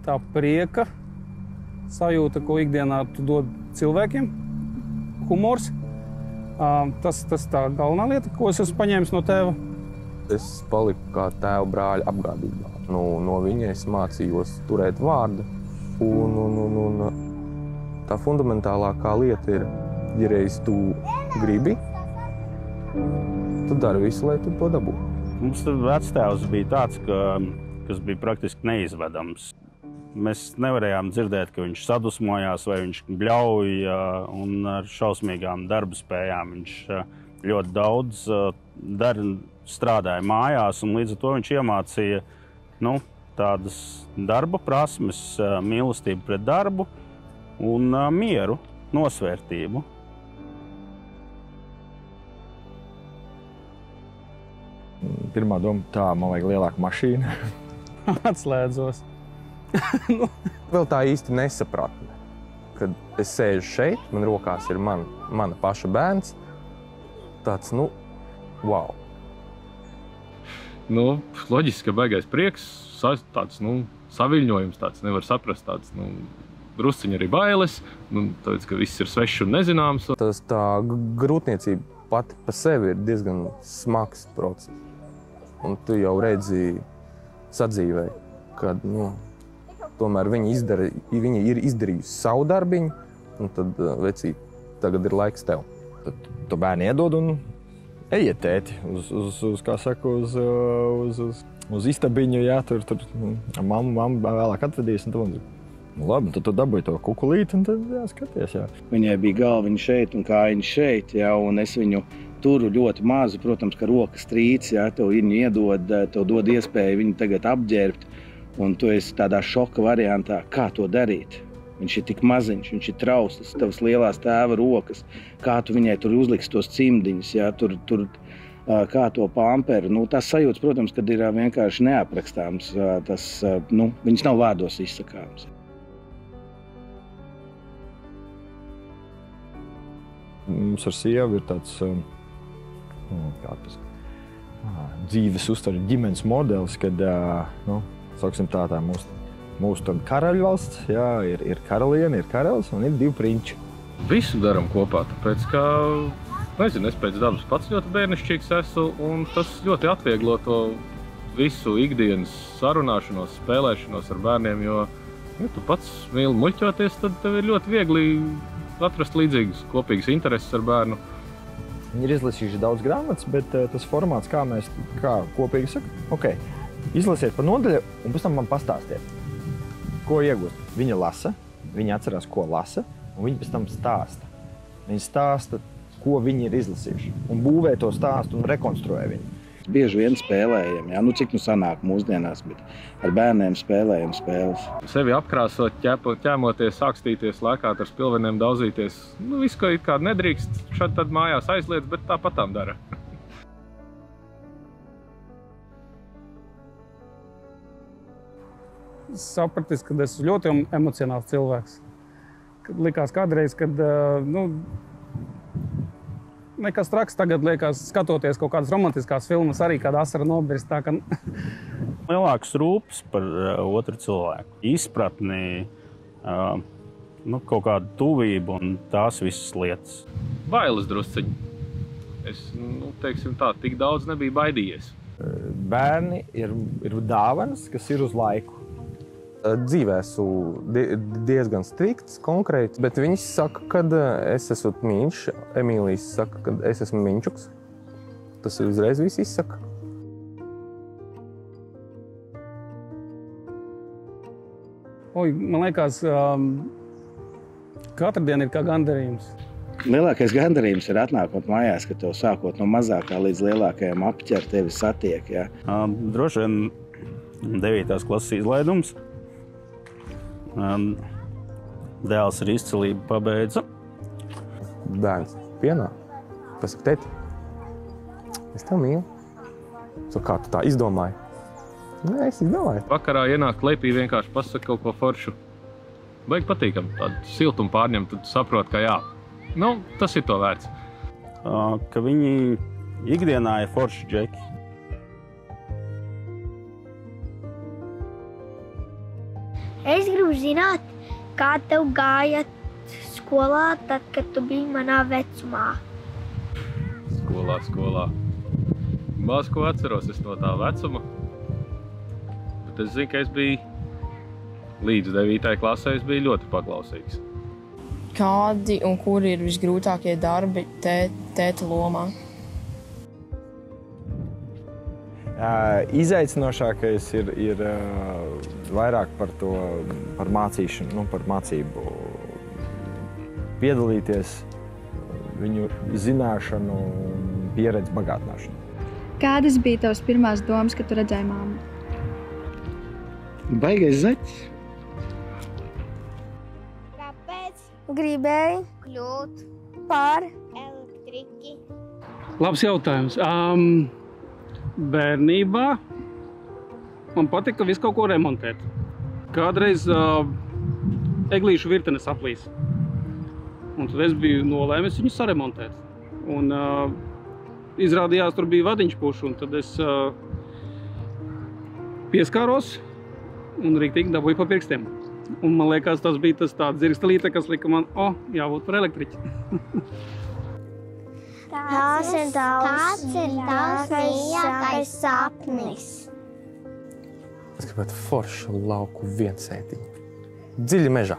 tā prieka sajūta, ko ikdienā tu dod cilvēkiem, humors. Tas tā galvenā lieta, ko es esmu paņēmis no tēva. Es paliku kā tēva brāļa apgādībā. No viņa es mācījos turēt vārdu. Un tā fundamentālākā lieta ir, ja reiz tu gribi, tad dari visu, lai tu to dabūtu. Mums vectēvs bija tāds, kas bija praktiski neizvedams. Mēs nevarējām dzirdēt, ka viņš sadusmojās vai viņš bļauj, un ar šausmīgām darba spējām viņš ļoti daudz strādāja mājās, un līdz ar to viņš iemācīja tādas darba prasmes, mīlestību pret darbu un mieru, nosvērtību. Pirmā doma, man vajag lielāku mašīnu. Atslēdzos. Vēl tā īsti nesapratne, kad es sēžu šeit, man rokās ir mana paša bērns, tāds, wow. Loģiski, ka baigais prieks, tāds, saviļņojums, tāds nevar saprast, tāds, drusciņi arī bailes, tāpēc, ka viss ir svešs un nezināms. Tā grūtniecība pati pa sevi ir diezgan smags process. Un tu jau redzi sadzīvē, kad, tomēr viņi ir izdarījusi savu darbiņu, un tad, vecīt, tagad ir laiks tev. Tad tu bērni iedod un ejiet, tēti, uz istabiņu, jā, tur mamma vēlāk atvedīs, un labi, tad tu dabūji to kukulīti, un tad jāskaties, jā. Viņai bija galviņa šeit un kājiņa šeit, jā, un es viņu turu ļoti mazu, protams, ka rokas trīc, jā, tev viņu iedod, tev dod iespēju viņu tagad apģērbt, un tu esi tādā šoka variantā, kā to darīt. Viņš ir tik maziņš, viņš ir trausls, tavas lielās tēva rokas, kā tu viņai tur uzliks tos cimdiņus, jā, tur kā to pamperu. Tas sajūtas, protams, kad ir vienkārši neaprakstāms, viņas nav vārdos izsakāms. Mums ar sievu ir tāds dzīves uztver ģimenes modelis, kad, sauksim tā mūsu karaļvalsts, jā, ir karaliene, ir karalis un ir 2 prinči. Visu daram kopā, tāpēc, ka, nezinu, es pēc dabas pats ļoti bērnišķīgs esmu, un tas ļoti atvieglo to visu ikdienas sarunāšanos, spēlēšanos ar bērniem, jo, ja tu pats mīli muļķoties, tad tev ir ļoti viegli atrast līdzīgas kopīgas intereses ar bērnu. Viņi ir izlasījuši daudz grāmatas, bet tas formāts, kā kopīgi saka, izlasiet pa nodaļu un pēc tam man pastāstiet, ko iegūst. Viņa lasa, viņa atcerās, ko lasa, un viņa pēc tam stāsta. Viņa stāsta, ko viņi ir izlasījuši, un būvē to stāstu un rekonstruē viņu. Bieži vien spēlējam, jā, cik sanāk mūsdienās, bet ar bērniem spēlējam spēles. Sevi apkrāsot, ķēmoties, sākstīties, lēkāt ar spilveniem, daudzīties. Visu, ko it kā nedrīkst, šad tad mājās aizliedz, bet tāpatām dara. Es sapratis, ka es esmu ļoti emocionāls cilvēks. Likās kādreiz, kad, nekas traks tagad liekas, skatoties kaut kādas romantiskās filmas, arī kāda asara nobirst. Tā, ka... Lielāks rūpes par otru cilvēku, izpratni, kaut kādu tuvību un tās visas lietas. Bailes drusciņi. Es, teiksim tā, tik daudz nebija baidījies. Bērni ir dāvanas, kas ir uz laiku. Dzīvē esmu diezgan strikts, konkrēts, bet viņi saka, ka es esmu mīļš. Emīlijas saka, ka es esmu miņčuks. Tas uzreiz viss izsaka. Man liekas, katra diena ir kā gandarījums. Lielākais gandarījums ir atnākot mājās, ka tev sākot no mazākā līdz lielākajam apķer tevi satiek. Jā. Droši vien 9. klases izlaidums. Dēls ar izcilību pabeidza. Bērns pienā. Pasaka, tēti, es tev mīlu. Kā tu tā izdomāji? Nē, es izdomāju. Vakarā ienāk klēpī vienkārši pasaka kaut ko foršu. Baigi patīkam, tādu siltumu pārņem, tad saprot, ka jā. Tas ir to vērts. Ka viņi ikdienā ir forši džeki. Es zināt, kā tev gāja skolā, tad, kad tu biji manā vecumā? Skolā. Maz ko atceros es no tā vecuma. Bet es zinu, ka es biju līdz 9. klasē, es biju ļoti paklausīgs. Kādi un kuri ir visgrūtākie darbi tēta lomā? Izaicinošākais ir vairāk par mācīšanu, par mācību piedalīties, viņu zināšanu un pieredzi bagātināšanu. Kādas bija tavas pirmās domas, kad tu redzēji mammu? Baigais zaķis. Kāpēc gribēji kļūt par elektriķi? Labs jautājums. Bērnībā man patika visu kaut ko remontēt. Kādreiz eglīšu virtenes aplīs. Un tad es biju nolēmis viņu saremontēt. Un izrādījās, tur bija vadiņš puš, un tad es pieskāros un riktīgi dabūju pa pirkstiem. Un man liekas, tas bija tas tāds dzirkstelīte, kas lika man, jābūt par elektriķi. Kāds ir tavs mīļākais sapnis? Es gribētu foršu lauku viensētiņu. Dziļi mežā.